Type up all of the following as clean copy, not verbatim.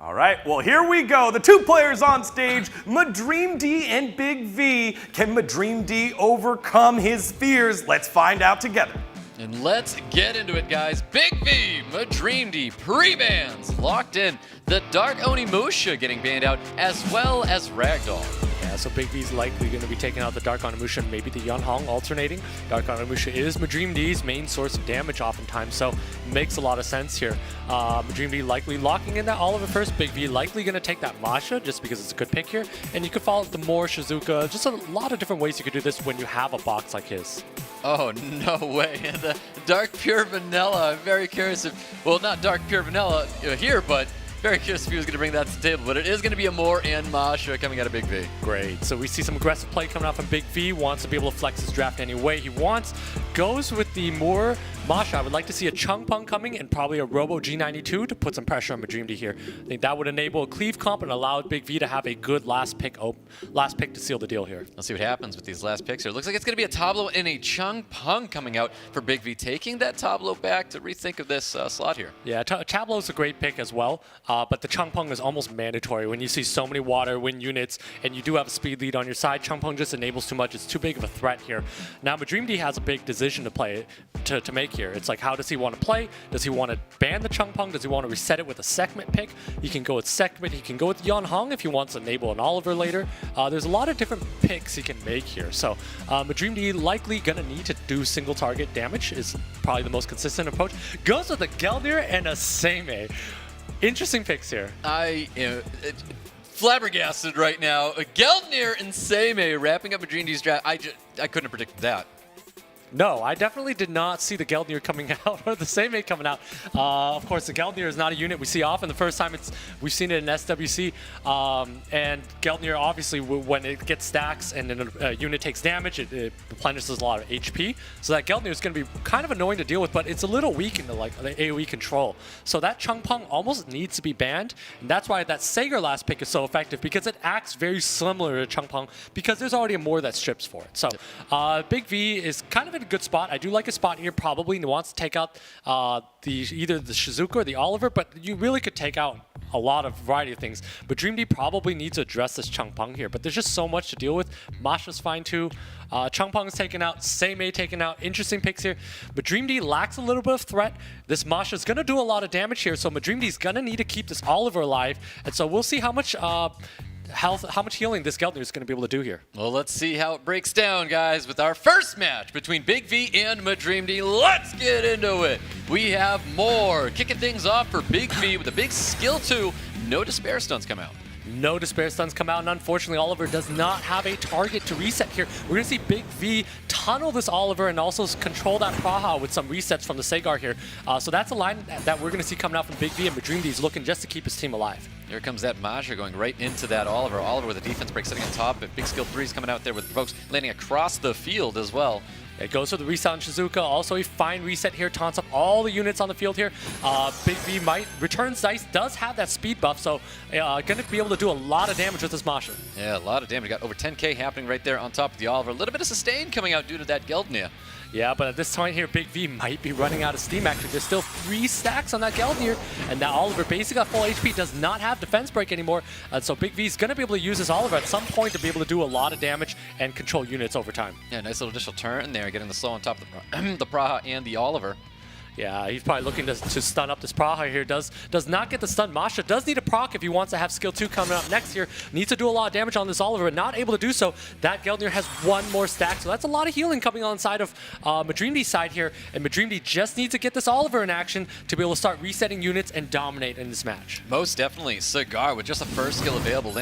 All right, well, here we go. The two players on stage, Madreamdy and BigV. Can Madreamdy overcome his fears? Let's find out together. And let's get into it, guys. BigV, Madreamdy, pre-bans locked in. The Dark Onimusha getting banned out, as well as Ragdoll. Yeah, so BigV's likely going to be taking out the Dark Onimusha and maybe the Yunhong alternating. Dark Onimusha is Madreamdy's main source of damage oftentimes, so it makes a lot of sense here. Madreamdy likely locking in that Oliver first. BigV likely going to take that Masha just because it's a good pick here. And you could follow the more Shizuka. Just a lot of different ways you could do this when you have a box like his. Oh, no way. The Dark Pure Vanilla. I'm very curious if, well, not Dark Pure Vanilla here, but very curious if he was going to bring that to the table, but it is going to be a Moore and Masha coming out of BigV. Great. So we see some aggressive play coming out from BigV. Wants to be able to flex his draft any way he wants. Goes with the Moore Masha. I would like to see a Chungpung coming and probably a Robo G92 to put some pressure on Madreamdy here. I think that would enable a cleave comp and allow BigV to have a good last pick to seal the deal here. Let's see what happens with these last picks here. Looks like it's going to be a Tableau and a Chungpung coming out for BigV, taking that Tableau back to rethink of this slot here. Yeah, Tableau's a great pick as well. But the Chungpung is almost mandatory. When you see so many water win units and you do have a speed lead on your side, Chungpung just enables too much. It's too big of a threat here. Now, Madreamdy has a big decision to make here. It's like, how does he want to play? Does he want to ban the Chungpung? Does he want to reset it with a segment pick? He can go with segment. He can go with Yunhong if he wants to enable an Oliver later. There's a lot of different picks he can make here. So Madreamdy likely going to need to do single target damage is probably the most consistent approach. Goes with a Gelnir and a Seimei. Interesting picks here. I am flabbergasted right now. Gelnir and Seimei wrapping up Madreamdy's draft. I couldn't have predicted that. No, I definitely did not see the Gelnir coming out or the Seimei coming out. Of course, the Gelnir is not a unit we see often. The first time we've seen it in SWC. And Gelnir, obviously, when it gets stacks and then a unit takes damage, it replenishes a lot of HP. So that Gelnir is going to be kind of annoying to deal with, but it's a little weak into like the AoE control. So that Chungpung almost needs to be banned. And that's why that Sager last pick is so effective, because it acts very similar to Chungpung, because there's already a Moore that strips for it. So BigV is kind of in a good spot. I do like a spot here. Probably he wants to take out either the Shizuka or the Oliver, but you really could take out a lot of variety of things. But Madreamdy probably needs to address this Chungpung here, but there's just so much to deal with. Masha's fine too. Chungpung is taken out. Seimei taken out. Interesting picks here. Madreamdy lacks a little bit of threat. This Masha is going to do a lot of damage here, so Madreamdy is going to need to keep this Oliver alive, and so we'll see how much how much healing this Gelnir is going to be able to do here. Well, let's see how it breaks down, guys, with our first match between BigV and Madreamdy. Let's get into it. We have more kicking things off for BigV with a big skill 2. No Despair Stuns come out. No Despair Stuns come out, and unfortunately Oliver does not have a target to reset here. We're going to see BigV tunnel this Oliver and also control that Praha with some resets from the Sagar here. So that's a line that we're going to see coming out from BigV, and Madreamdy is looking just to keep his team alive. Here comes that Masha going right into that Oliver. Oliver with a defense break sitting on top, but big skill 3s coming out there with provokes landing across the field as well. It goes for the reset on Shizuka. Also a fine reset here. Taunts up all the units on the field here. BigV might returns dice. Does have that speed buff, so going to be able to do a lot of damage with this Masha. Yeah, a lot of damage. Got over 10k happening right there on top of the Oliver. A little bit of sustain coming out due to that Gelnir. Yeah, but at this point here, BigV might be running out of steam, actually. There's still 3 stacks on that Gelnir, and that Oliver basically got full HP, does not have defense break anymore, and so BigV is going to be able to use this Oliver at some point to be able to do a lot of damage and control units over time. Yeah, nice little additional turn there, getting the slow on top of the Praha and the Oliver. Yeah, he's probably looking to stun up this Praha here. Does not get the stun. Masha does need a proc if he wants to have skill 2 coming up next year. Needs to do a lot of damage on this Oliver, not able to do so. That Gelnir has 1 more stack, so that's a lot of healing coming on side of Madreamdy's side here. And Madreamdy just needs to get this Oliver in action to be able to start resetting units and dominate in this match. Most definitely. Cigar with just the first skill available,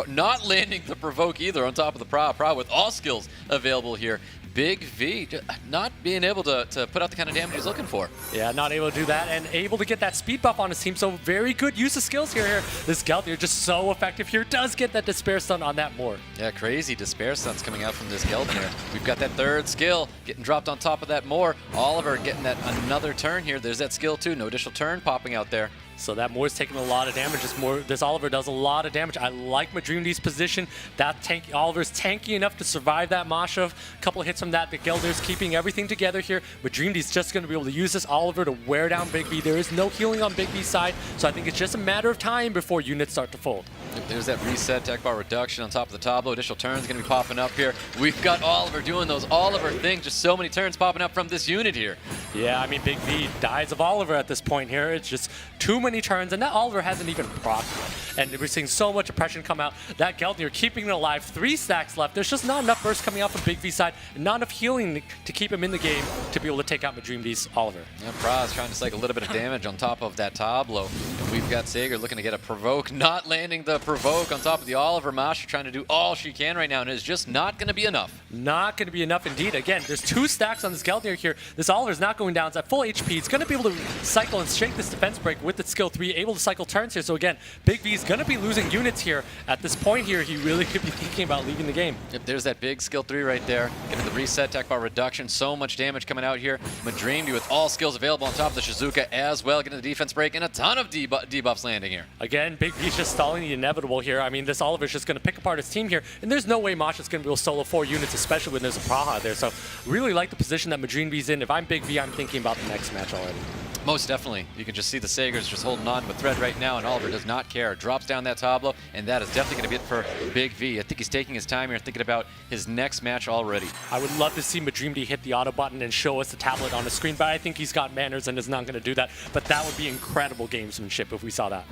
not landing the provoke either on top of the Praha. Praha with all skills available here. BigV not being able to put out the kind of damage he's looking for. Yeah, not able to do that and able to get that speed buff on his team. So very good use of skills here. This Gelnir just so effective here. Does get that Despair Stun on that Moore. Yeah, crazy Despair Stuns coming out from this Gelnir. We've got that 3rd skill getting dropped on top of that Moore. Oliver getting that another turn here. There's that skill 2. No additional turn popping out there. So that Moore's taking a lot of damage. This Oliver does a lot of damage. I like Madreamdy's position. That Oliver's tanky enough to survive that Masha. A couple of hits from that. The Gelder's keeping everything together here. Madreamdy's just going to be able to use this Oliver to wear down BigV. There is no healing on BigV's side, so I think it's just a matter of time before units start to fold. There's that reset, tech bar reduction on top of the tableau. Additional turns going to be popping up here. We've got Oliver doing those Oliver things. Just so many turns popping up from this unit here. Yeah, I mean, BigV dies of Oliver at this point here. It's just too many turns, and that Oliver hasn't even procced. And we're seeing so much oppression come out. That Gelder keeping it alive. 3 stacks left. There's just not enough burst coming out from BigV's side, and not enough healing to keep him in the game to be able to take out Madreamdy's Oliver. Yeah, Praz trying to cycle a little bit of damage on top of that tableau. And we've got Sager looking to get a provoke, not landing the provoke on top of the Oliver. Masha trying to do all she can right now, and it's just not going to be enough. Not going to be enough indeed. Again, there's 2 stacks on this Gelder here. This Oliver's not going down. It's at full HP. It's going to be able to cycle and shake this defense break with its skill 3, able to cycle turns here. So again, BigV's going to be losing units here. At this point here, he really could be thinking about leaving the game. Yep, there's that big skill 3 right there. Getting the reset, tech bar reduction. So much damage coming out here. Madreamdy with all skills available on top of the Shizuka as well. Getting the defense break and a ton of debuffs landing here. Again, BigV's just stalling the inevitable here. I mean, this Oliver's just going to pick apart his team here, and there's no way Masha's going to be able to solo 4 units, especially when there's a Praha there. So really like the position that Madreamdy's in. If I'm BigV, I'm thinking about the next match already. Most definitely. You can just see the Sagers just holding on with thread right now, and Oliver does not care. Drops down that tableau, and that is definitely going to be it for BigV. I think he's taking his time here, thinking about his next match already. I would love to see Madreamdy hit the auto button and show us the tablet on the screen, but I think he's got manners and is not going to do that. But that would be incredible gamesmanship if we saw that.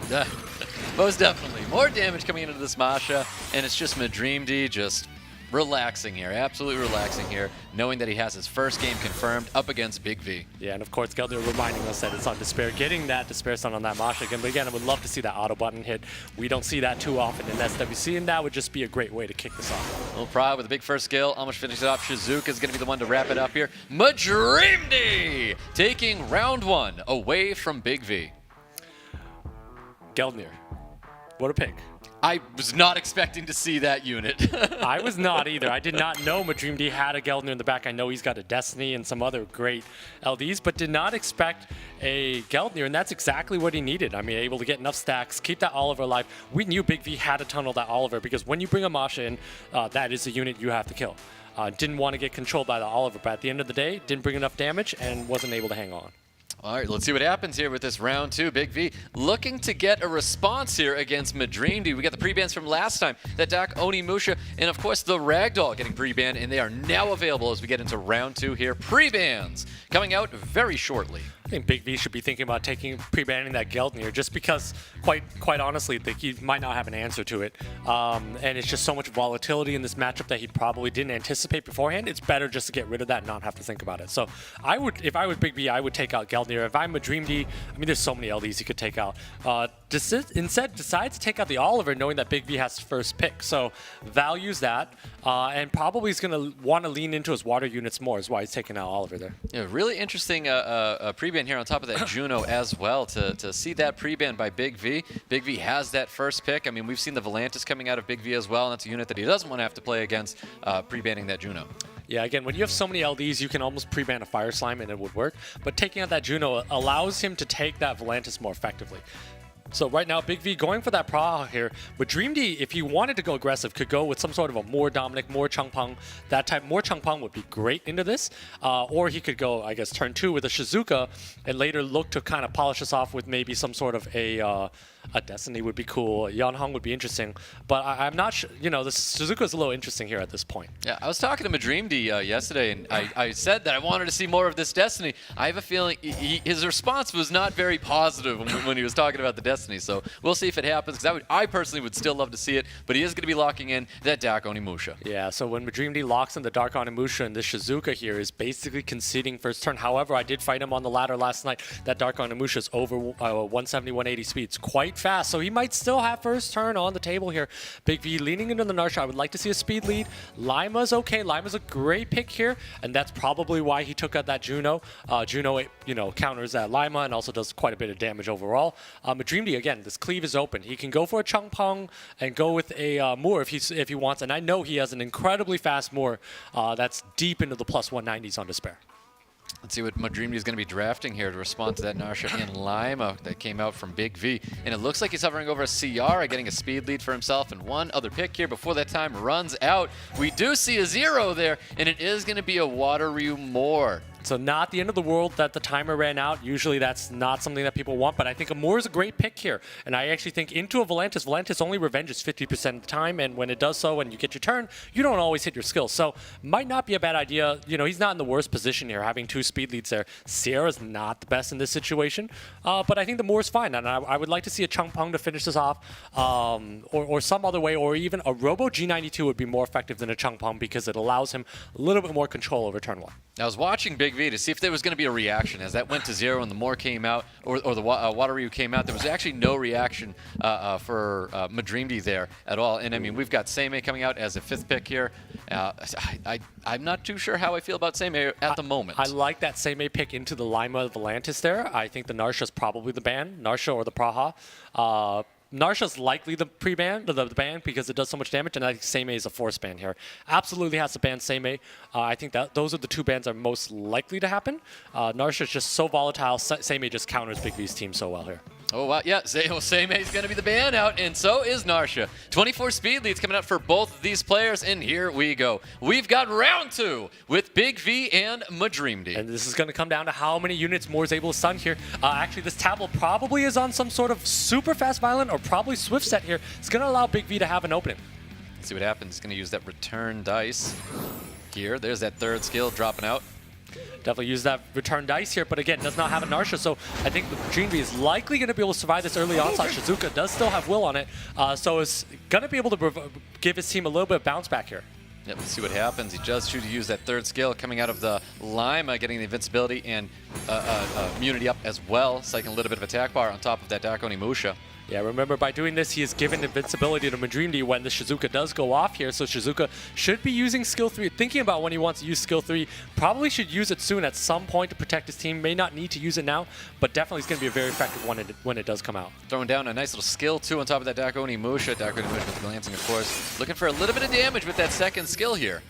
Most definitely. More damage coming into this Masha, and it's just Madreamdy just relaxing here, absolutely relaxing here, knowing that he has his first game confirmed up against BigV. Yeah, and of course, Gelder reminding us that it's on Despair, getting that Despair Stun on that Masha again. But again, I would love to see that auto button hit. We don't see that too often in SWC, and that would just be a great way to kick this off. Little Pride with a big first skill, almost finished it off. Shizuka is going to be the one to wrap it up here. Madreamdy taking round 1 away from BigV. Geldnir, what a pick. I was not expecting to see that unit. I was not either. I did not know Madreamdy had a Geldnir in the back. I know he's got a Destiny and some other great LDs, but did not expect a Geldnir, and that's exactly what he needed. I mean, able to get enough stacks, keep that Oliver alive. We knew BigV had to tunnel that Oliver, because when you bring a Masha in, that is a unit you have to kill. Didn't want to get controlled by the Oliver, but at the end of the day, didn't bring enough damage and wasn't able to hang on. All right, let's see what happens here with this round 2. BigV looking to get a response here against Madreamdy. We got the pre-bans from last time, that Dak, Oni, Musha, and of course the Ragdoll getting pre-banned, and they are now available as we get into round 2 here. Pre-bans coming out very shortly. I think BigV should be thinking about pre-banning that Geldnir, just because, quite honestly, think he might not have an answer to it. And it's just so much volatility in this matchup that he probably didn't anticipate beforehand. It's better just to get rid of that and not have to think about it. So I would, if I was BigV, I would take out Geldnir. If I'm Madreamdy, I mean, there's so many LDs you could take out. Instead, decides to take out the Oliver, knowing that BigV has first pick. So values that, and probably is going to want to lean into his water units more, is why he's taking out Oliver there. Yeah, really interesting pre-ban here on top of that Juno as well, to see that pre-ban by BigV. BigV has that first pick. I mean, we've seen the Volantis coming out of BigV as well, and that's a unit that he doesn't want to have to play against, pre-banning that Juno. Yeah, again, when you have so many LDs, you can almost pre-ban a Fire Slime and it would work. But taking out that Juno allows him to take that Volantis more effectively. So right now, BigV going for that Praha here. But Dreamdy, if he wanted to go aggressive, could go with some sort of a more Dominic, more Changpeng. That type, more Changpeng would be great into this. Or he could go, I guess, turn 2 with a Shizuka, and later look to kind of polish us off with maybe some sort of a Destiny would be cool. Yanhong would be interesting. But I'm not sure, you know, the Shizuka is a little interesting here at this point. Yeah, I was talking to Madreamdy yesterday, and I said that I wanted to see more of this Destiny. I have a feeling his response was not very positive when he was talking about the Destiny. So we'll see if it happens, because I personally would still love to see it, but he is going to be locking in that Dark Onimusha. Yeah, so when Madreamdy locks in the Dark Onimusha, and this Shizuka here is basically conceding first turn. However, I did fight him on the ladder last night. That Dark Onimusha is over 170, 180 speeds, quite fast, so he might still have first turn on the table here. BigV leaning into the Narsha. I would like to see a speed lead. Lima's okay. Lima's a great pick here, and that's probably why he took out that Juno. Juno, you know, counters that Lima and also does quite a bit of damage overall. Madreamdy, again, this cleave is open. He can go for a Changpeng and go with a Moore if he wants, and I know he has an incredibly fast Moore that's deep into the plus 190s on Despair. Let's see what Madreamdy is going to be drafting here to respond to that Narsha and Lima that came out from Big V. And it looks like he's hovering over a CR, getting a speed lead for himself, and one other pick here before that time runs out. We do see a 0 there, and it is going to be a Wateroo Moore. So not the end of the world that the timer ran out. Usually that's not something that people want, but I think a Moore is a great pick here. And I actually think into a Volantis. Volantis only revenges 50% of the time, and when it does so, when you get your turn, you don't always hit your skills. So might not be a bad idea. You know, he's not in the worst position here, having 2 speed leads there. Sierra's not the best in this situation, but I think the Moore's fine. And I would like to see a Chung Pong to finish this off, or some other way, or even a Robo G92 would be more effective than a Chung Pong because it allows him a little bit more control over turn 1. I was watching Big V to see if there was going to be a reaction as that went to 0 and the Moore came out, or the Wateroo came out. There was actually no reaction for Madreamdy there at all. And I mean, we've got Seimei coming out as a 5th pick here. I'm not too sure how I feel about Seimei at the moment. I like that Seimei pick into the Lima Volantis there. I think the Narsha's probably the ban, Narsha or the Praha. Narsha's likely the pre-ban, the ban, because it does so much damage, and I think Seimei is a force ban here. Absolutely has to ban Seimei. I think that those are the 2 bans that are most likely to happen. Narsha's just so volatile. Seimei just counters Big V's team so well here. Oh, wow. Yeah, Seimei's going to be the ban out, and so is Narsha. 24 speed leads coming out for both of these players, and here we go. We've got round 2 with Big V and Madreamdy. And this is going to come down to how many units Moore's able to stun here. Actually, this tableau probably is on some sort of super fast violent or probably swift set here. It's going to allow Big V to have an opening. Let's see what happens. He's going to use that return dice here. There's that 3rd skill dropping out. Definitely use that return dice here, but again, does not have a Narsha, so I think Madreamdy is likely going to be able to survive this early onslaught. Shizuka does still have will on it, so it's going to be able to give his team a little bit of bounce back here. Yep, let's see what happens. He does choose to use that 3rd skill coming out of the Lima, getting the invincibility and immunity up as well, cycling a little bit of attack bar on top of that Dark Onimusha. Yeah, remember, by doing this, he is given invincibility to Madreamdy when the Shizuka does go off here, so Shizuka should be using skill 3, thinking about when he wants to use skill 3, probably should use it soon at some point to protect his team, may not need to use it now, but definitely is going to be a very effective one when it does come out. Throwing down a nice little skill 2 on top of that Dark Onimusha. Dark Onimusha with glancing, of course, looking for a little bit of damage with that 2nd skill here.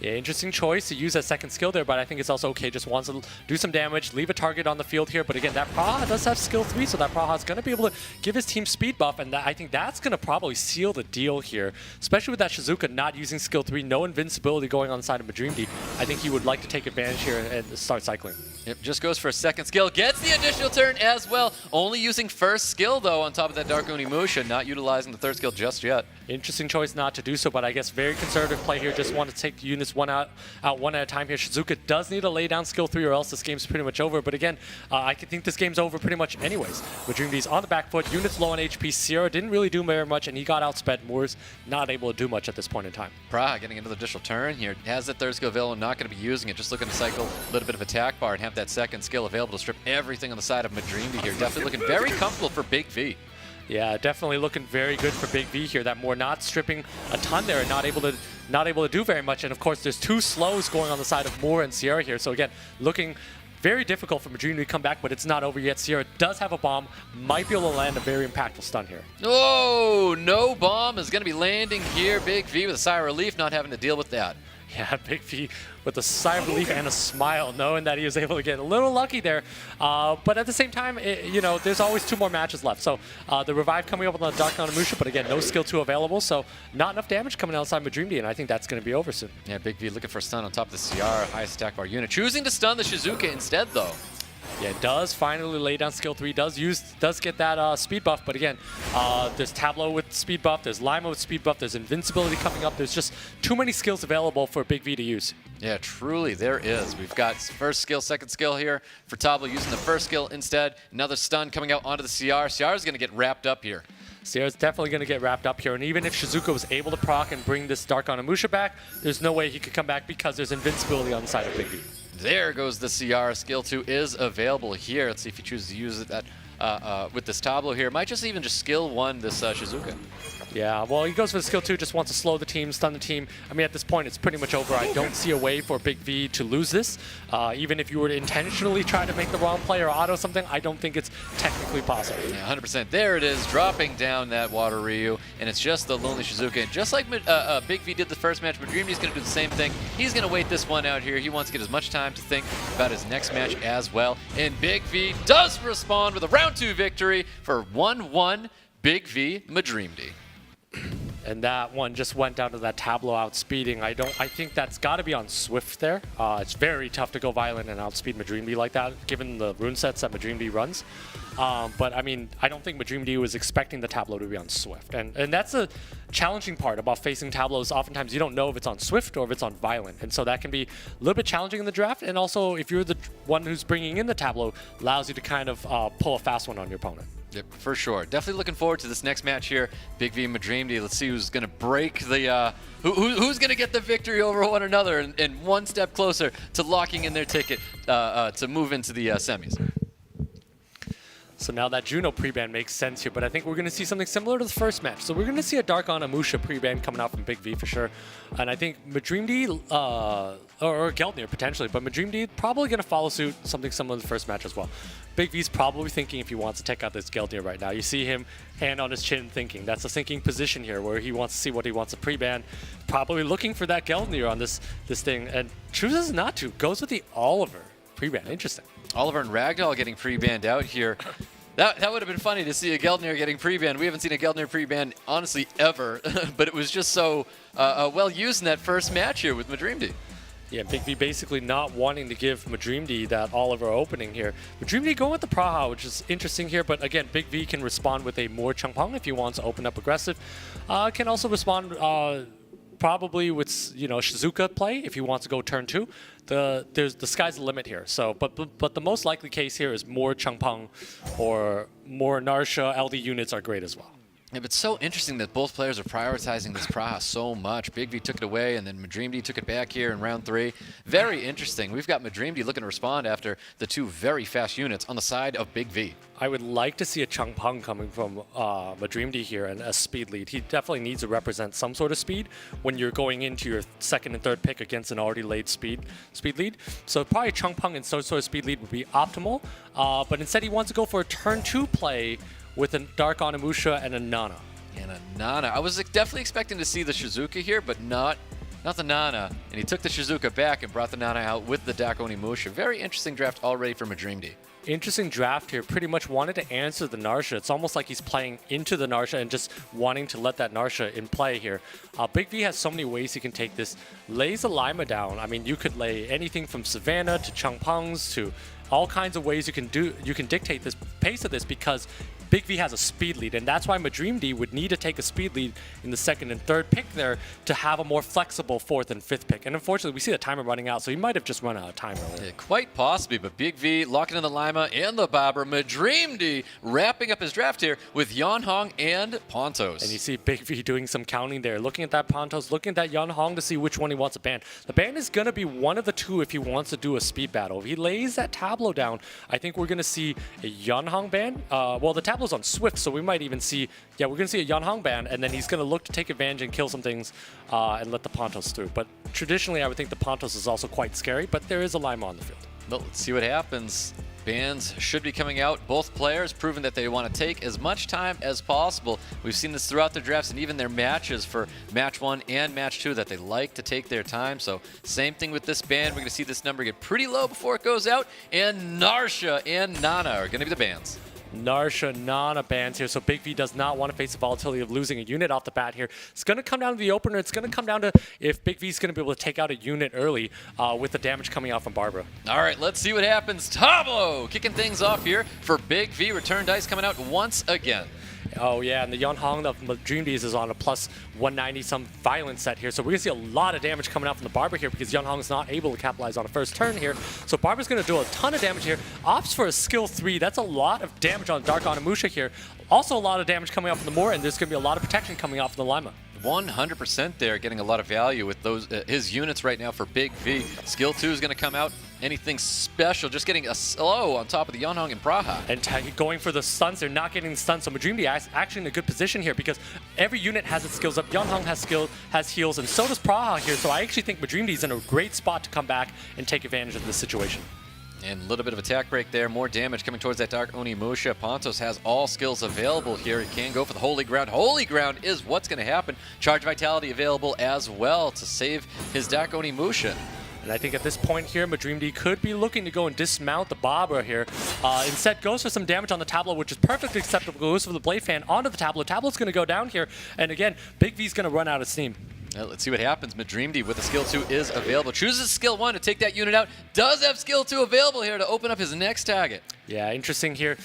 Yeah, interesting choice to use that 2nd skill there, but I think it's also okay. Just wants to do some damage, leave a target on the field here. But again, that Praha does have skill 3, so that Praha is going to be able to give his team speed buff, and I think that's going to probably seal the deal here, especially with that Shizuka not using skill 3, no invincibility going on the side of Madreamdy. I think he would like to take advantage here and start cycling. Yep, just goes for a 2nd skill, gets the additional turn as well. Only using 1st skill, though, on top of that Dark Onimusha, not utilizing the 3rd skill just yet. Interesting choice not to do so, but I guess very conservative play here. Just want to take the units one out one at a time here. Shizuka does need to lay down skill 3 or else this game's pretty much over. But again, I think this game's over pretty much anyways. Madreamdy's on the back foot, units low on HP. Sierra didn't really do very much, and he got outsped. Moore's not able to do much at this point in time. Praha getting another additional turn here. Has that 3rd skill available, not going to be using it. Just looking to cycle a little bit of attack bar and have that 2nd skill available to strip everything on the side of Madreamdy here. Definitely looking very comfortable for Big V. Yeah, definitely looking very good for Big V here. That Moore not stripping a ton there and not able to do very much. And of course, there's 2 slows going on the side of Moore and Sierra here. So again, looking very difficult for Madreamdy to come back, but it's not over yet. Sierra does have a bomb, might be able to land a very impactful stun here. Oh, no bomb is going to be landing here. Big V with a sigh of relief, not having to deal with that. Yeah, Big V with a sigh of relief and a smile, knowing that he was able to get a little lucky there. But at the same time, you know, there's always 2 more matches left. So the revive coming up on the Dark Onimusha, but again, no skill 2 available, so not enough damage coming outside Madreamdy, and I think that's going to be over soon. Yeah, Big V looking for a stun on top of the CR, highest attack bar unit. Choosing to stun the Shizuka instead, though. Yeah, does finally lay down skill 3, does get that speed buff, but again, there's Tableau with speed buff, there's Lima with speed buff, there's invincibility coming up, there's just too many skills available for Big V to use. Yeah, truly, there is. We've got 1st skill, 2nd skill here for Tableau using the 1st skill instead. Another stun coming out onto the CR. CR is going to get wrapped up here. Sierra's definitely going to get wrapped up here, and even if Shizuka was able to proc and bring this Dark Onimusha back, there's no way he could come back because there's invincibility on the side of Big V. There goes the CR. Skill 2 is available here. Let's see if he chooses to use it. That with this Tablo here. Might just even just skill 1 this Shizuka. Yeah, well, he goes for the skill 2, just wants to slow the team, stun the team. I mean, at this point, it's pretty much over. I don't see a way for BigV to lose this. Even if you were to intentionally try to make the wrong play or auto something, I don't think it's technically possible. Yeah, 100%. There it is, dropping down that Water Ryu, and it's just the Lonely Shizuka. And just like BigV did the first match, Madreamdy's going to do the same thing. He's going to wait this one out here. He wants to get as much time to think about his next match as well. And BigV does respond with a round 2 victory for 1-1 BigV Madreamdy. And that one just went down to that Tableau outspeeding. I think that's got to be on Swift there. It's very tough to go violent and outspeed Madreamdy like that, given the rune sets that Madreamdy runs. But I mean, I don't think Madreamdy was expecting the Tableau to be on Swift. And that's a challenging part about facing Tableaus. Oftentimes you don't know if it's on Swift or if it's on violent. And so that can be a little bit challenging in the draft. And also, if you're the one who's bringing in the Tableau, allows you to kind of pull a fast one on your opponent. Yep, for sure. Definitely looking forward to this next match here, BigV and Madreamdy. Let's see who's going to break the, who's going to get the victory over one another and one step closer to locking in their ticket to move into the semis. So now that Juno pre-ban makes sense here, but I think we're going to see something similar to the first match. So we're going to see a Dark on Amusha pre-ban coming out from BigV for sure. And I think Madreamdy, or Geltnir potentially, but Madreamdy probably going to follow suit, something similar to the first match as well. BigV's probably thinking if he wants to take out this Geltnir right now. You see him hand on his chin thinking. That's a thinking position here where he wants to see what he wants to pre-ban. Probably looking for that Geltnir on this thing, and chooses not to. Goes with the Oliver pre-ban. Interesting. Oliver and Ragdoll getting pre-banned out here. That would have been funny to see a Geltnir getting pre-banned. We haven't seen a Geltnir pre-banned, honestly, ever. But it was just so well used in that first match here with Madreamdy. Yeah, BigV basically not wanting to give Madreamdy that Oliver opening here. Madreamdy going with the Praha, which is interesting here, but again, BigV can respond with a more Changpong if he wants to open up aggressive. Can also respond probably with, you know, Shizuka play if he wants to go turn 2. The sky's the limit here. So, but the most likely case here is more Changpong or more Narsha LD units are great as well. Yeah, but it's so interesting that both players are prioritizing this Praha so much. BigV took it away, and then Madreamdy took it back here in round 3. Very interesting. We've got Madreamdy looking to respond after the 2 very fast units on the side of BigV. I would like to see a Changpong coming from Madreamdy here and a speed lead. He definitely needs to represent some sort of speed when you're going into your 2nd and 3rd pick against an already laid speed lead. So probably Changpong and some sort of speed lead would be optimal. But instead he wants to go for a turn 2 play with a Dark Onimusha and a Nana. And a Nana. I was definitely expecting to see the Shizuka here, but not the Nana. And he took the Shizuka back and brought the Nana out with the Dark Onimusha. Very interesting draft already for Madreamdy. Interesting draft here. Pretty much wanted to answer the Narsha. It's almost like he's playing into the Narsha and just wanting to let that Narsha in play here. BigV has so many ways he can take this. Lays the Lima down. I mean, you could lay anything from Savannah to Changpongs to all kinds of ways you can dictate this pace of this because BigV has a speed lead, and that's why Madreamdy would need to take a speed lead in the 2nd and 3rd pick there to have a more flexible 4th and 5th pick. And unfortunately, we see the timer running out, so he might have just run out of time earlier. Yeah, quite possibly, but BigV locking in the Lima and the Bobber. Madreamdy wrapping up his draft here with Yanhong and Pontos. And you see BigV doing some counting there, looking at that Pontos, looking at that Yanhong to see which one he wants to ban. The ban is going to be one of the 2 if he wants to do a speed battle. If he lays that Tableau down, I think we're going to see a Yanhong ban. Well, the Tableau's on Swift, so we might even see, yeah, we're going to see a Yanhong ban, and then he's going to look to take advantage and kill some things and let the Pontos through. But traditionally, I would think the Pontos is also quite scary, but there is a Lima on the field. Well, let's see what happens. Bans should be coming out. Both players proving that they want to take as much time as possible. We've seen this throughout their drafts and even their matches for match 1 and match 2 that they like to take their time. So same thing with this ban. We're going to see this number get pretty low before it goes out. And Narsha and Nana are going to be the bans. Narsha, Nana bans here, so BigV does not want to face the volatility of losing a unit off the bat here. It's going to come down to the opener. It's going to come down to if BigV is going to be able to take out a unit early with the damage coming out from Barbara. All right, let's see what happens. Tableau kicking things off here for BigV. Return dice coming out once again. Oh yeah, and the Yanhong of Madreamdy's is on a plus 190 some violence set here. So we're going to see a lot of damage coming out from the Barber here because Yanhong's not able to capitalize on a first turn here. So Barber's going to do a ton of damage here. Opts for a skill 3. That's a lot of damage on Dark Onimusha here. Also a lot of damage coming off from the Moor, and there's going to be a lot of protection coming off from the Lima. 100% there, getting a lot of value with those his units right now for Big V. Skill 2 is going to come out. Anything special, just getting a slow on top of the Yanhong and Praha. And going for the stuns, they're not getting the stuns. So Madreamdy is actually in a good position here because every unit has its skills up. Yanhong has heals, and so does Praha here. So I actually think Madreamdy is in a great spot to come back and take advantage of this situation. And a little bit of attack break there, more damage coming towards that Dark Onimusha. Pontos has all skills available here. He can go for the Holy Ground. Holy Ground is what's going to happen. Charge Vitality available as well to save his Dark Onimusha. And I think at this point here, Madreamdy could be looking to go and dismount the Barbara here. Instead, goes for some damage on the tableau, which is perfectly acceptable. Goes for the Blade Fan onto the tableau. Tableau's going to go down here. And again, Big V's going to run out of steam. Let's see what happens. Madreamdy with the skill 2 is available. Chooses skill 1 to take that unit out. Does have skill 2 available here to open up his next target. Yeah, interesting here.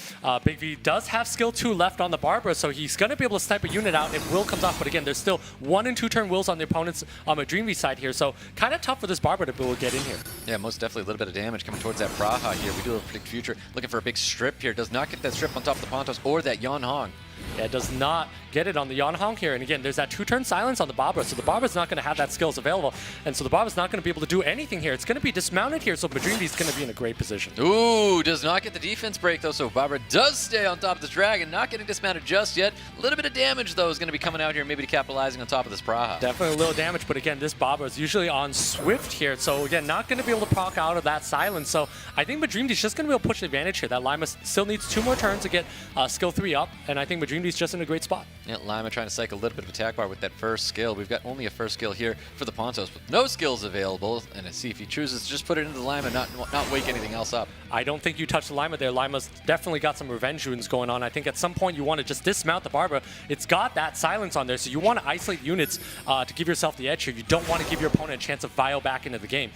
Big V does have skill 2 left on the Barbara, so he's going to be able to snipe a unit out if Will comes off. But again, there's still 1 and 2 turn Wills on the opponent's Madreamdy side here, so kind of tough for this Barbara to be able to get in here. Yeah, most definitely a little bit of damage coming towards that Praha here. We do have a Predict Future. Looking for a big strip here. Does not get that strip on top of the Pontos or that Yanhong. Yeah, does not get it on the Yanhong here. And again, there's that 2-turn silence on the Barbara, so the Barbara's not going to have that skills available. And so the Barbara's not going to be able to do anything here. It's going to be dismounted here, so Madreamdy's going to be in a great position. Ooh, does not get the defense break though, so Barbara does stay on top of the Dragon, not getting dismounted just yet. A little bit of damage though is going to be coming out here, maybe capitalizing on top of this Praha. Definitely a little damage, but again, this Barbara is usually on Swift here, so again, not going to be able to proc out of that silence. So I think Madreamdy's just going to be able to push the advantage here. That Lima still needs 2 more turns to get skill 3 up, and I think Madreamdy's just in a great spot. Yeah, Lima trying to cycle a little bit of attack bar with that first skill. We've got only a first skill here for the Pontos with no skills available, and let's see if he chooses to just put it into the Lima, not wake anything else up. I don't think you touch the Lima there. Lima's definitely got some revenge wounds going on. I think at some point you want to just dismount the Barbara. It's got that silence on there, so you want to isolate units to give yourself the edge here. You don't want to give your opponent a chance to vial back into the game.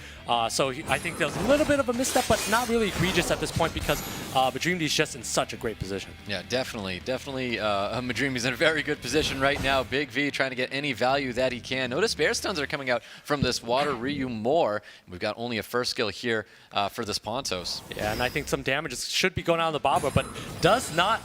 So I think there's a little bit of a misstep, but not really egregious at this point because Madreamdy's just in such a great position. Yeah, definitely. Madreamdy's in a very good position right now. Big V trying to get any value that he can. Notice Bear Stones are coming out from this Water Ryu more. We've got only a first skill here for this Pontos. Yeah, and I think some damage should be going on the Barbara, but does not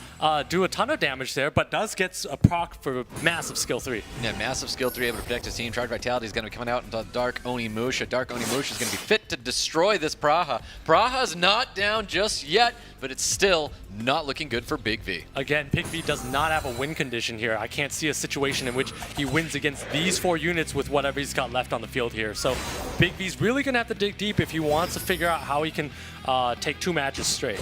do a ton of damage there, but does get a proc for massive skill 3. Yeah, massive skill 3 able to protect his team. Charge Vitality is going to be coming out into Dark Onimusha. Dark Onimusha is going to be fit to destroy this Praha. Praha's not down just yet, but it's still not looking good for Big V. Again, Big V does not have a win condition here. I can't see a situation in which he wins against these 4 units with whatever he's got left on the field here. So Big V's really going to have to dig deep if he wants to figure out how he can take 2 matches straight.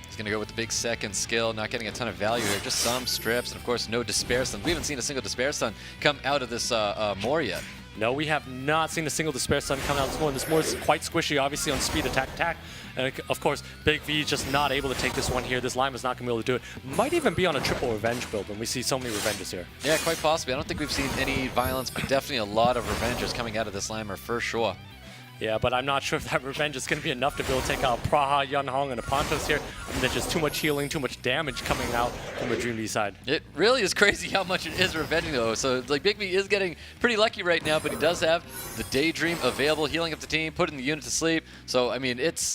He's going to go with the big second skill, not getting a ton of value here, just some strips, and of course no Despair Stun. We haven't seen a single Despair Stun come out of this Moor yet. No, we have not seen a single Despair Stun come out of this Moor. This Moor is quite squishy, obviously, on speed, attack. And of course, Big V just not able to take this one here. This Lima's not going to be able to do it. Might even be on a triple revenge build when we see so many revenges here. Yeah, quite possibly. I don't think we've seen any violence, but definitely a lot of revenges coming out of this Lima for sure. Yeah, but I'm not sure if that revenge is going to be enough to be able to take out Praha, Yanhong, and the Pontos here. I mean, there's just too much healing, too much damage coming out from the Madreamdy side. It really is crazy how much it is revenging, though. So, like, Big V is getting pretty lucky right now, but he does have the Daydream available, healing up the team, putting the unit to sleep. So, I mean, it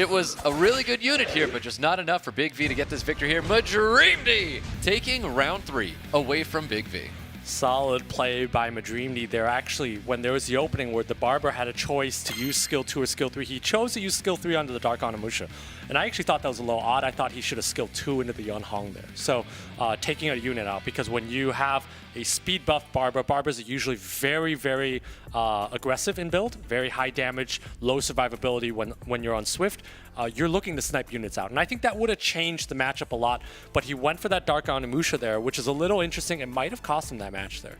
was a really good unit here, but just not enough for Big V to get this victory here. Madreamdy taking round 3 away from Big V. Solid play by Madreamdy there. Actually, when there was the opening where the Barber had a choice to use skill 2 or skill 3, he chose to use skill 3 onto the Dark Onimusha. And I actually thought that was a little odd. I thought he should have skill 2 into the Yanhong there. So taking a unit out, because when you have a speed buff Barber, Barbers are usually very, very aggressive in build, very high damage, low survivability when you're on Swift. You're looking to snipe units out. And I think that would have changed the matchup a lot, but he went for that Dark Onimusha there, which is a little interesting. It might have cost him that match there.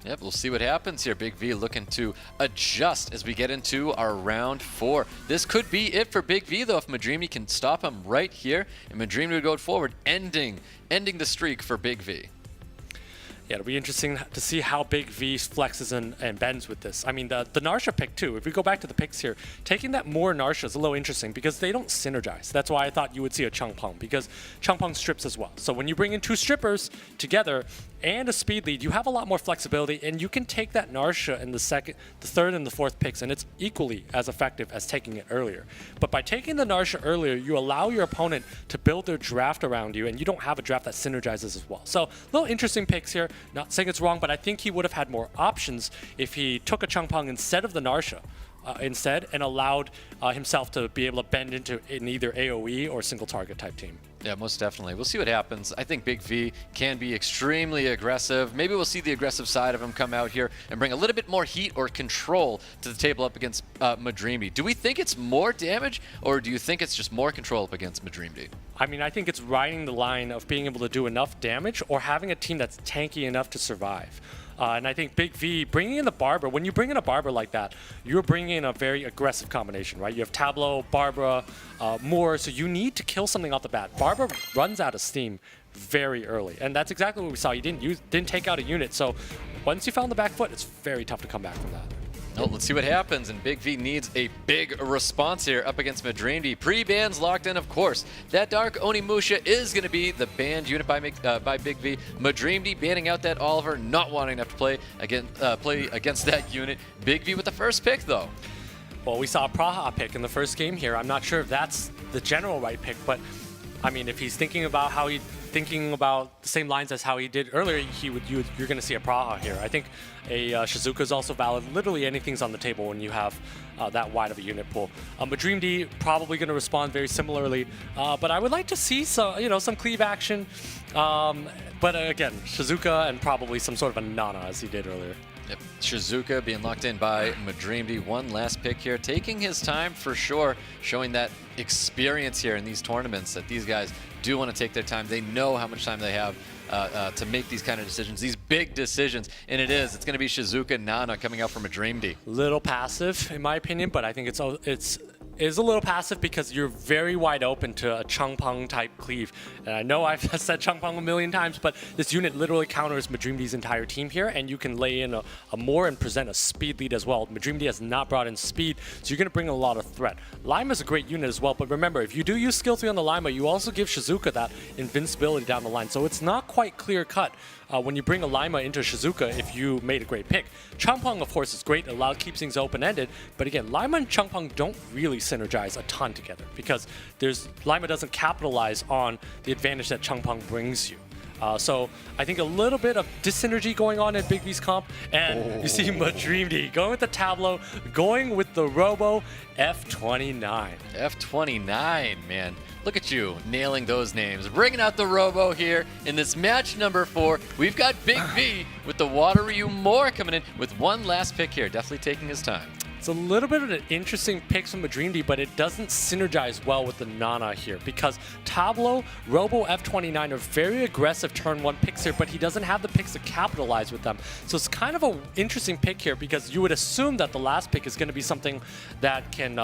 Yep, we'll see what happens here. Big V looking to adjust as we get into our round 4. This could be it for Big V, though, if Madreamdy can stop him right here, and Madreamdy would go forward, ending the streak for Big V. Yeah, it'll be interesting to see how Big V flexes and bends with this. I mean, the Narsha pick too, if we go back to the picks here, taking that more Narsha is a little interesting because they don't synergize. That's why I thought you would see a Changpeng, because Changpeng strips as well. So when you bring in 2 strippers together and a speed lead, you have a lot more flexibility, and you can take that Narsha in the third and the fourth picks, and it's equally as effective as taking it earlier. But by taking the Narsha earlier, you allow your opponent to build their draft around you, and you don't have a draft that synergizes as well. So, little interesting picks here. Not saying it's wrong, but I think he would have had more options if he took a Changpeng instead of the Narsha. Instead, and allowed himself to be able to bend into in either AoE or single target type team. Yeah, most definitely. We'll see what happens. I think BigV can be extremely aggressive. Maybe we'll see the aggressive side of him come out here and bring a little bit more heat or control to the table up against Madreamdy. Do we think it's more damage, or do you think it's just more control up against Madreamdy? I mean, I think it's riding the line of being able to do enough damage or having a team that's tanky enough to survive. And I think BigV, bringing in the Barber, when you bring in a Barber like that, you're bringing in a very aggressive combination, right? You have Tableau, Barbara, Moore, so you need to kill something off the bat. Barber runs out of steam very early, and that's exactly what we saw. He didn't take out a unit, so once you found the back foot, it's very tough to come back from that. Oh, let's see what happens, and BigV needs a big response here up against Madreamdy. Pre-bans locked in, of course. That Dark Onimusha is going to be the banned unit by BigV. Madreamdy banning out that Oliver, not wanting to have to play against that unit. BigV with the first pick, though. Well, we saw a Praha pick in the first game here. I'm not sure if that's the general right pick, but I mean, if he's thinking about the same lines as how he did earlier, you're going to see a Praha here. I think a Shizuka is also valid. Literally anything's on the table when you have that wide of a unit pool. Madreamdy probably going to respond very similarly, but I would like to see some cleave action. But again, Shizuka and probably some sort of a Nana as he did earlier. Yep. Shizuka being locked in by Madreamdy. One last pick here, taking his time for sure, showing that experience here in these tournaments, that these guys do want to take their time. They know how much time they have to make these kind of decisions, these big decisions, and it's going to be Shizuka Nana coming out from Madreamdy. Little passive, in my opinion, but I think it's a little passive because you're very wide open to a Changpeng type cleave. And I know I've said Changpeng a million times, but this unit literally counters Madreamdy's entire team here, and you can lay in a Moore and present a speed lead as well. Madreamdy has not brought in speed, so you're going to bring a lot of threat. Lima's a great unit as well, but remember, if you do use skill 3 on the Lima, you also give Shizuka that invincibility down the line, so it's not quite clear cut when you bring a Lima into Shizuka if you made a great pick. Changpeng, of course, is great, keeps things open-ended, but again, Lima and Changpeng don't really synergize a ton together because Lima doesn't capitalize on the advantage that Changpeng brings you. So I think a little bit of dyssynergy going on in BigV's comp, and you see Madreamdy going with the Tableau, going with the Robo F29. F29, man. Look at you, nailing those names. Bringing out the Robo here in this match number 4. We've got BigV with the Wateryu Moore coming in with one last pick here. Definitely taking his time. It's a little bit of an interesting pick from Madreamdy, but it doesn't synergize well with the Nana here because Tableau, Robo, F29 are very aggressive turn 1 picks here, but he doesn't have the picks to capitalize with them. So it's kind of an interesting pick here because you would assume that the last pick is going to be something that can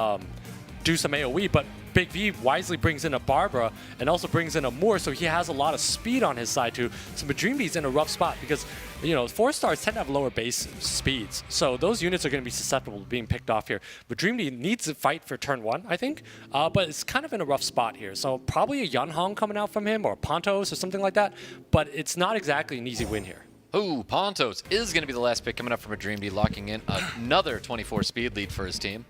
do some AoE, but BigV wisely brings in a Barbara and also brings in a Moore, so he has a lot of speed on his side too. So Madreamdy's in a rough spot because, 4-stars tend to have lower base speeds. So those units are going to be susceptible to being picked off here. Madreamdy needs to fight for turn 1, I think, but it's kind of in a rough spot here. So probably a Yunhong coming out from him or Pontos or something like that, but it's not exactly an easy win here. Ooh, Pontos is going to be the last pick coming up from Madreamdy, locking in another 24 speed lead for his team.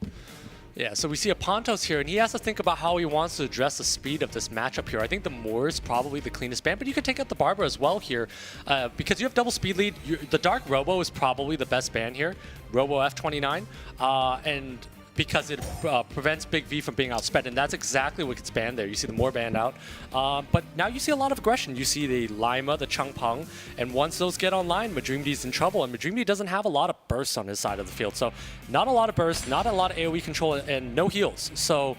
Yeah, so we see a Pontos here, and he has to think about how he wants to address the speed of this matchup here. I think the Moore is probably the cleanest ban, but you can take out the Barbara as well here because you have double speed lead. The Dark Robo is probably the best ban here, Robo F29, and because it prevents BigV from being outsped, and that's exactly what gets banned there. You see the Moore banned out, but now you see a lot of aggression. You see the Lima, the Changpeng, and once those get online, Madreamdy's in trouble, and Madreamdy doesn't have a lot of bursts on his side of the field, so not a lot of bursts, not a lot of AoE control, and no heals. So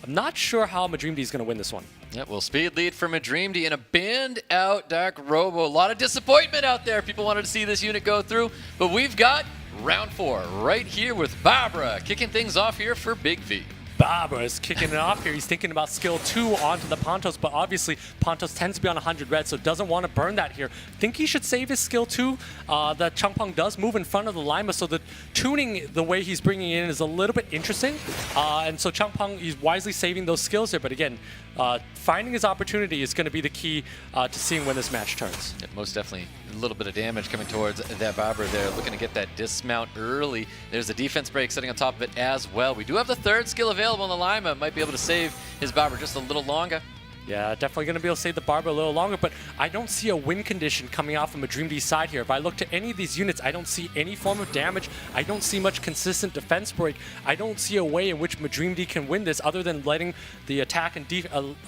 I'm not sure how Madreamdy's going to win this one. Yeah, well, speed lead for Madreamdy and a banned out Dark Robo. A lot of disappointment out there. People wanted to see this unit go through, but we've got round 4 right here with Barbara kicking things off here for BigV. Barbara is kicking it off here. He's thinking about skill 2 onto the Pontos, but obviously Pontos tends to be on 100 red, so doesn't want to burn that here. Think he should save his skill 2. That Changpeng does move in front of the Lima, so the tuning, the way he's bringing in is a little bit interesting. And so Changpeng, he's wisely saving those skills here, but again, finding his opportunity is going to be the key to seeing when this match turns. Yeah, most definitely a little bit of damage coming towards that Barbara there, looking to get that dismount early. There's a defense break sitting on top of it as well. We do have the 3rd skill available on the Lima. Might be able to save his Barbara just a little longer. Yeah, definitely going to be able to save the Barber a little longer, but I don't see a win condition coming off of Madreamdy's side here. If I look to any of these units, I don't see any form of damage. I don't see much consistent defense break. I don't see a way in which Madreamdy can win this other than letting the attack and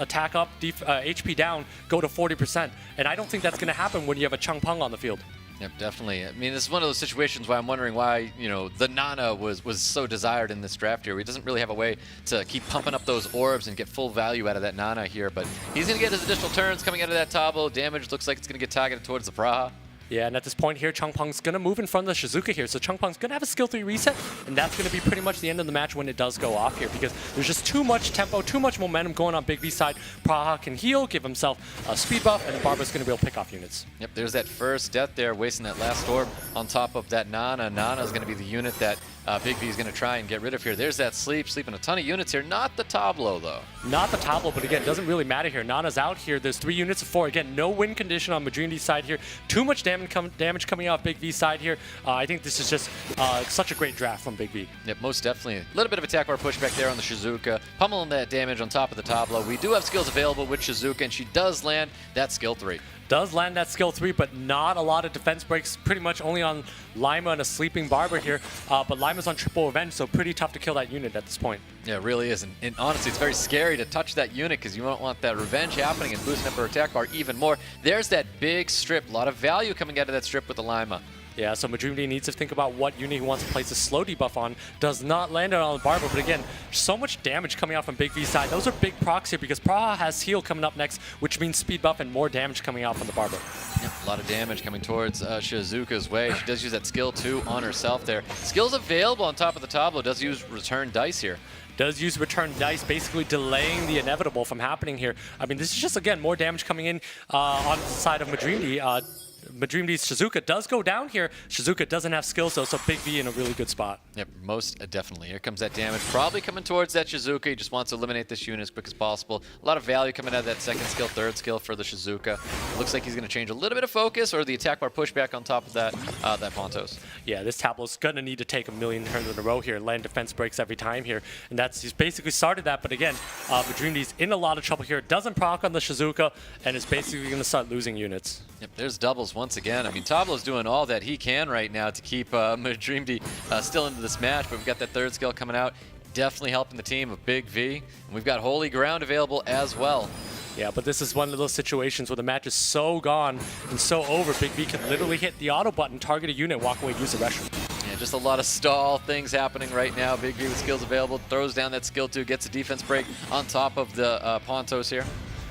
attack up, HP down go to 40%. And I don't think that's going to happen when you have a Changpeng on the field. Yep, definitely. I mean, this is one of those situations where I'm wondering why, the Nana was so desired in this draft here. He doesn't really have a way to keep pumping up those orbs and get full value out of that Nana here, but he's going to get his additional turns coming out of that Tabo. Damage looks like it's going to get targeted towards the Praha. Yeah, and at this point here, Changpeng's going to move in front of the Shizuka here. So Changpeng's going to have a skill 3 reset, and that's going to be pretty much the end of the match when it does go off here, because there's just too much tempo, too much momentum going on BigV's side. Praha can heal, give himself a speed buff, and Barber's going to be able to pick off units. Yep, there's that first death there, wasting that last orb on top of that Nana. Nana is going to be the unit that BigV is going to try and get rid of here. There's that sleeping a ton of units here. Not the Tableau, though. Not the Tableau, but again, it doesn't really matter here. Nana's out here. There's 3 units of 4. Again, no win condition on Madreamdy's side here. Too much damage coming off BigV's side here. I think this is just such a great draft from BigV. Yep, most definitely. A little bit of attack bar pushback there on the Shizuka. Pummeling that damage on top of the Tableau. We do have skills available with Shizuka, and she does land that skill 3. Does land that skill 3, but not a lot of defense breaks. Pretty much only on Lima and a sleeping Barber here. But Lima's on triple revenge, so pretty tough to kill that unit at this point. Yeah, it really is. And honestly, it's very scary to touch that unit because you don't want that revenge happening and boosting up her attack bar even more. There's that big strip. A lot of value coming out of that strip with the Lima. Yeah, so Madreamdy needs to think about what unit he wants to place a slow debuff on. Does not land it on the Barber, but again, so much damage coming out from BigV's side. Those are big procs here because Praha has heal coming up next, which means speed buff and more damage coming out from the Barber. Yep, a lot of damage coming towards Shizuka's way. She does use that skill 2 on herself there. Skills available on top of the Tableau. Does use return dice here. Does use return dice, basically delaying the inevitable from happening here. I mean, this is just, again, more damage coming in on the side of Madreamdy. Madreamdy's Shizuka does go down here. Shizuka doesn't have skills though, so BigV in a really good spot. Yep, most definitely. Here comes that damage. Probably coming towards that Shizuka. He just wants to eliminate this unit as quick as possible. A lot of value coming out of that second skill, third skill for the Shizuka. It looks like he's going to change a little bit of focus or the attack bar pushback on top of that that Pontos. Yeah, this Tableau's going to need to take a million turns in a row here, land defense breaks every time here. And he's basically started that, but again, Madreamdy's in a lot of trouble here. Doesn't proc on the Shizuka and is basically going to start losing units. Yep, there's doubles once again. I mean, Tableau's doing all that he can right now to keep Madreamdy still into this match, but we've got that third skill coming out. Definitely helping the team of BigV. And we've got Holy Ground available as well. Yeah, but this is one of those situations where the match is so gone and so over, BigV can literally hit the auto button, target a unit, walk away, use the restroom. Yeah, just a lot of stall things happening right now. BigV with skills available, throws down that skill 2, gets a defense break on top of the Pontos here.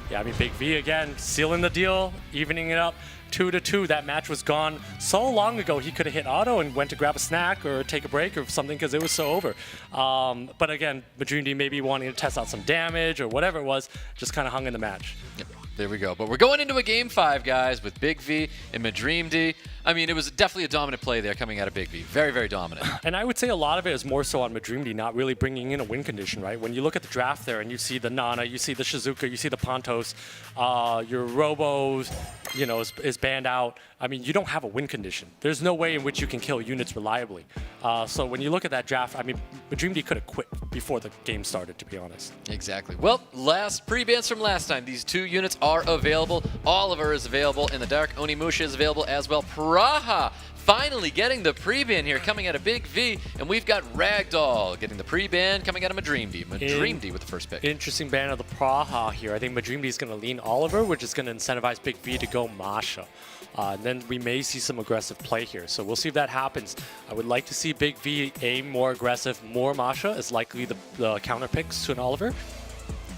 Yeah, I mean, BigV again, sealing the deal, evening it up. 2-2. That match was gone so long ago. He could have hit auto and went to grab a snack or take a break or something because it was so over. But again, Madreamdy maybe wanting to test out some damage or whatever it was, just kind of hung in the match. Yep. There we go. But we're going into a Game 5, guys, with BigV and Madreamdy. I mean, it was definitely a dominant play there coming out of BigV. Very, very dominant. And I would say a lot of it is more so on Madreamdy not really bringing in a win condition, right? When you look at the draft there and you see the Nana, you see the Shizuka, you see the Pontos, your Robos, is banned out. I mean, you don't have a win condition. There's no way in which you can kill units reliably. So when you look at that draft, I mean, Madreamdy could have quit before the game started, to be honest. Exactly. Well, last pre-bans from last time. These 2 units are available. Oliver is available in the dark. Onimusha is available as well. Praha finally getting the pre-ban here coming out of BigV. And we've got Ragdoll getting the pre-ban coming out of Madreamdy. Madreamdy with the first pick. Interesting ban of the Praha here. I think Madreamdy is going to lean Oliver, which is going to incentivize BigV to go Masha. And then we may see some aggressive play here. So we'll see if that happens. I would like to see BigV aim more aggressive. More Masha is likely the counter picks to an Oliver.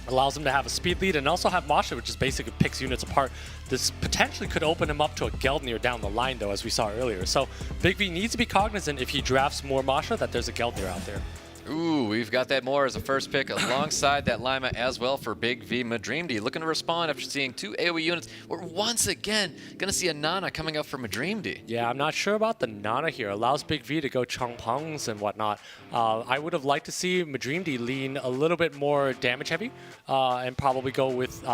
Allows him to have a speed lead and also have Masha, which is basically picks units apart. This potentially could open him up to a Geldnir down the line, though, as we saw earlier. So BigV needs to be cognizant if he drafts more Masha that there's a Geldnir out there. Ooh, we've got that more as a first pick alongside that Lima as well for BigV. Madreamdy looking to respond after seeing 2 AoE units. We're once again going to see a Nana coming up for Madreamdy. Yeah, I'm not sure about the Nana here. Allows BigV to go Changpengs and whatnot. I would have liked to see Madreamdy lean a little bit more damage heavy and probably go with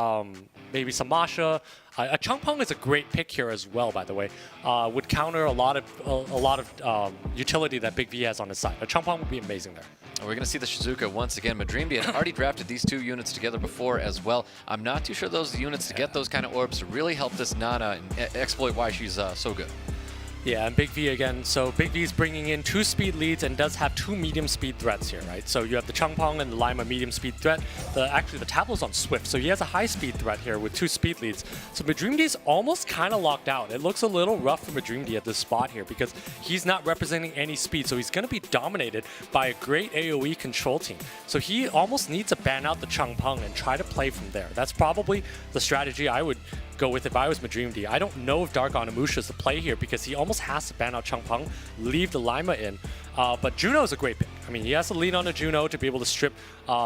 maybe some Masha. A Changpeng is a great pick here as well, by the way. Would counter a lot of utility that BigV has on his side. A Changpeng would be amazing there. We're going to see the Shizuka once again. Madreamdy had already drafted these two units together before as well. I'm not too sure those units to get those kind of orbs to really help this Nana and exploit why she's so good. Yeah, and BigV again. So BigV is bringing in 2 speed leads and does have 2 medium speed threats here, right? So you have the Changpeng and the Lima medium speed threat. Actually, the Tableau's on Swift, so he has a high speed threat here with 2 speed leads. So Madreamdy's almost kind of locked out. It looks a little rough for Madreamdy at this spot here because he's not representing any speed, so he's going to be dominated by a great AoE control team. So he almost needs to ban out the Changpeng and try to play from there. That's probably the strategy I would go with if I was Madreamdy. I don't know if Dark Onimusha is the play here because he almost has to ban out Changpeng, leave the Lima in. But Juno is a great pick. I mean, he has to lean on a Juno to be able to strip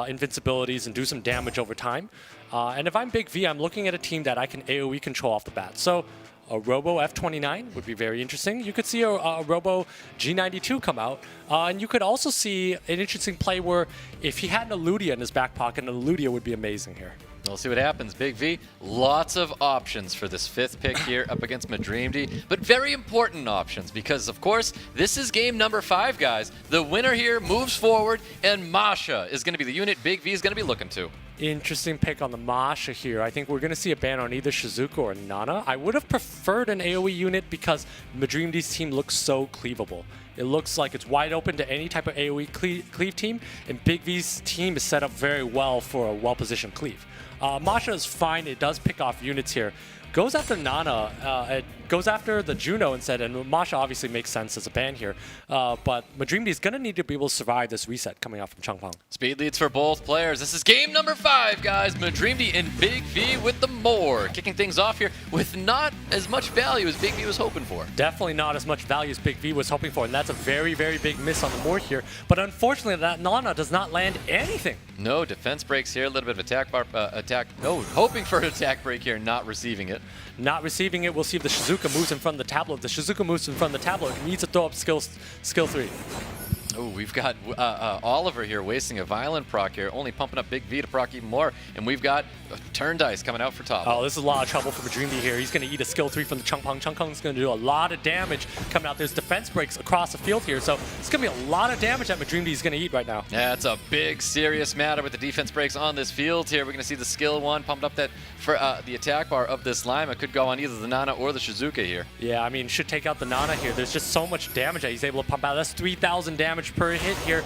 invincibilities and do some damage over time. And if I'm BigV, I'm looking at a team that I can AoE control off the bat. So a Robo F29 would be very interesting. You could see a Robo G92 come out. And you could also see an interesting play where if he had an Eludia in his back pocket, an Eludia would be amazing here. We'll see what happens. BigV, lots of options for this 5th pick here up against Madreamdy, but very important options because, of course, this is game number 5, guys. The winner here moves forward, and Masha is going to be the unit BigV is going to be looking to. Interesting pick on the Masha here. I think we're going to see a ban on either Shizuka or Nana. I would have preferred an AoE unit because Madreamdy's team looks so cleavable. It looks like it's wide open to any type of AoE cleave team, and BigV's team is set up very well for a well-positioned cleave. Masha is fine. It does pick off units here. Goes after Nana. It goes after the Juno instead, and Masha obviously makes sense as a ban here. But Madreamdy is going to need to be able to survive this reset coming out from Changpeng. Speed leads for both players. This is game number 5, guys. Madreamdy and BigV with the more. Kicking things off here with not as much value as BigV was hoping for. Definitely not as much value as BigV was hoping for, and that's a very, very big miss on the more here. But unfortunately, that Nana does not land anything. No defense breaks here. A little bit of attack. Hoping for an attack break here, not receiving it. Not receiving it. We'll see if the Shizuka moves in front of the tableau. If the Shizuka moves in front of the tableau, it needs to throw up skill 3. Oh, we've got Oliver here wasting a violent proc here, only pumping up BigV to proc even more. And we've got turn dice coming out for top. Oh, this is a lot of trouble for Madreamdy here. He's going to eat a skill 3 from the Changpeng. Changpeng's going to do a lot of damage coming out. There's defense breaks across the field here, so it's going to be a lot of damage that Madreamdy's going to eat right now. Yeah, it's a big, serious matter with the defense breaks on this field here. We're going to see the skill 1 pumped up that for the attack bar of this Lima. It could go on either the Nana or the Shizuka here. Yeah, I mean, should take out the Nana here. There's just so much damage that he's able to pump out. That's 3,000 damage per hit here.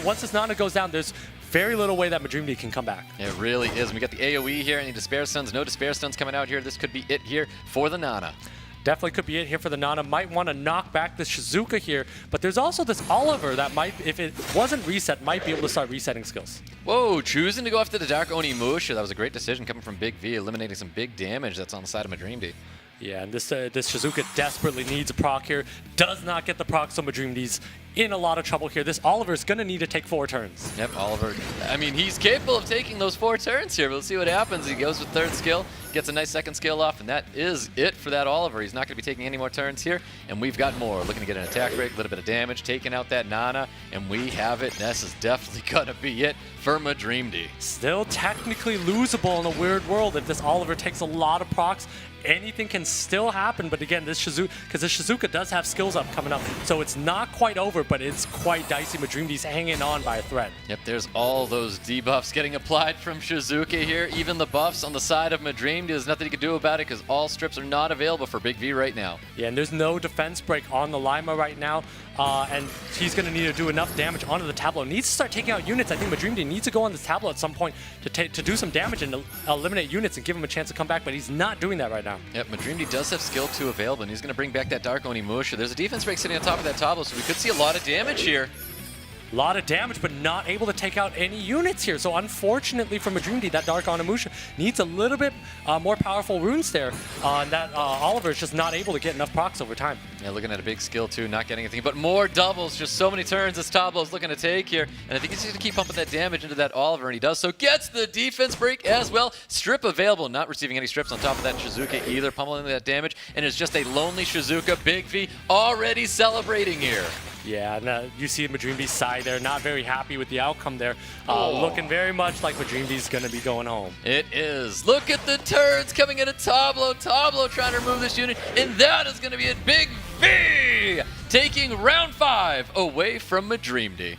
Once this Nana goes down, there's very little way that Madreamdy can come back. It really is. We got the AoE here. Any Despair Stuns? No Despair Stuns coming out here. This could be it here for the Nana. Definitely could be it here for the Nana. Might want to knock back the Shizuka here, but there's also this Oliver that might, if it wasn't reset, might be able to start resetting skills. Whoa, choosing to go after the Dark Onimusha. That was a great decision coming from BigV, eliminating some big damage that's on the side of Madreamdy. Yeah, and this Shizuka desperately needs a proc here. Does not get the proc, so Madreamdy's in a lot of trouble here. This Oliver's going to need to take 4 turns. Yep, Oliver. I mean, he's capable of taking those 4 turns here, but let's see what happens. He goes with 3rd skill, gets a nice 2nd skill off, and that is it for that Oliver. He's not going to be taking any more turns here, and we've got more. Looking to get an attack break, a little bit of damage, taking out that Nana, and we have it. This is definitely going to be it for Madreamdy. Still technically losable in a weird world if this Oliver takes a lot of procs. Anything can still happen, but again, this Shizuka does have skills up coming up, so it's not quite over, but it's quite dicey. Madreamdy's hanging on by a thread. Yep, there's all those debuffs getting applied from Shizuka here. Even the buffs on the side of Madreamdy, there's nothing you can do about it because all strips are not available for BigV right now. Yeah, and there's no defense break on the Lima right now, and he's going to need to do enough damage onto the tableau. Needs to start taking out units. I think Madreamdy needs to go on this tableau at some point to do some damage and eliminate units and give him a chance to come back, but he's not doing that right now. Yep, Madreamdy does have skill 2 available, and he's going to bring back that Dark Onimusha. There's a defense break sitting on top of that tableau, so we could see a lot of damage here. A lot of damage, but not able to take out any units here. So unfortunately for Madreamdy, that Dark Onimusha needs a little bit more powerful runes there. And that Oliver is just not able to get enough procs over time. Yeah, looking at a big skill 2, not getting anything, but more doubles. Just so many turns this Tableau's looking to take here. And I think he's going to keep pumping that damage into that Oliver, and he does so. Gets the defense break as well. Strip available, not receiving any strips on top of that Shizuka either, pummeling that damage. And it's just a lonely Shizuka. BigV already celebrating here. Yeah, and you see Madreamdy's side there, not very happy with the outcome there. Looking very much like Madreamdy's going to be going home. It is. Look at the turns coming into Tablo. Tablo trying to remove this unit, and that is going to be it. BigV taking round 5 away from Madreamdy.